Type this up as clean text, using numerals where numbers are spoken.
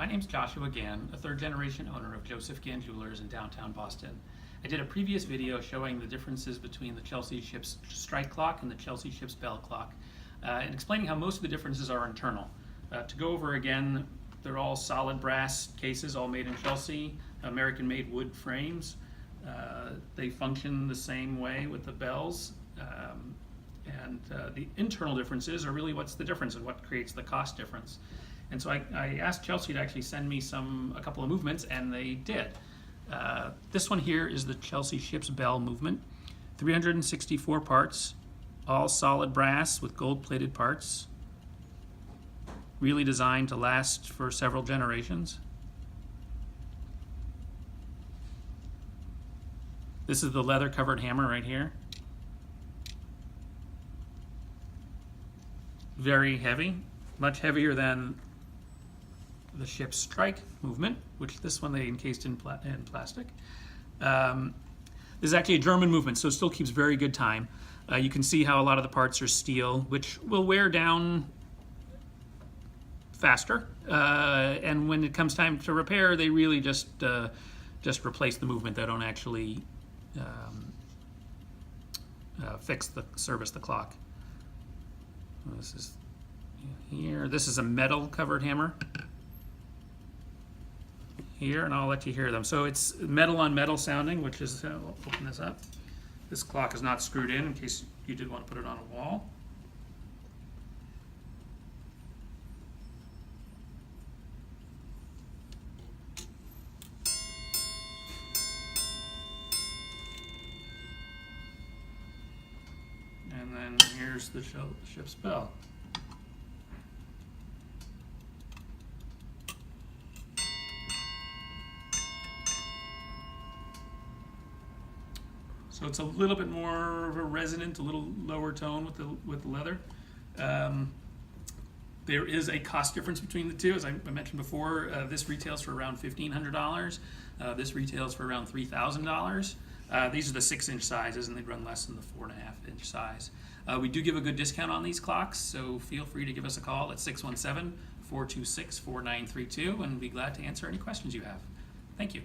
My name's Joshua Gann, a third-generation owner of Joseph Gann Jewelers in downtown Boston. I did a previous video showing the differences between the Chelsea Shipstrike clock and the Chelsea Ship's Bell clock, and explaining how most of the differences are internal. To go over again, they're all solid brass cases, all made in Chelsea, American-made wood frames. They function the same way with the bells, and the internal differences are really what's the difference and what creates the cost difference. And so I asked Chelsea to actually send me a couple of movements, and they did. This one here is the Chelsea Ship's Bell movement, 364 parts, all solid brass with gold-plated parts, really designed to last for several generations. This is the leather-covered hammer right here. Very heavy, much heavier than the Shipstrike movement, which this one they encased in plastic. This is actually a German movement, so it still keeps very good time. You can see how a lot of the parts are steel, which will wear down faster. And when it comes time to repair, they really just replace the movement. They don't actually service the clock. This is here. This is a metal covered hammer here, and I'll let you hear them. So it's metal on metal sounding, which is, I'll open this up. This clock is not screwed in case you did want to put it on a wall. And then here's the ship's bell. So it's a little bit more of a resonant, a little lower tone with the leather. There is a cost difference between the two. As I mentioned before, this retails for around $1,500. This retails for around $3,000. These are the 6-inch sizes, and they run less than the 4.5-inch size. We do give a good discount on these clocks, so feel free to give us a call at 617-426-4932, and we'd be glad to answer any questions you have. Thank you.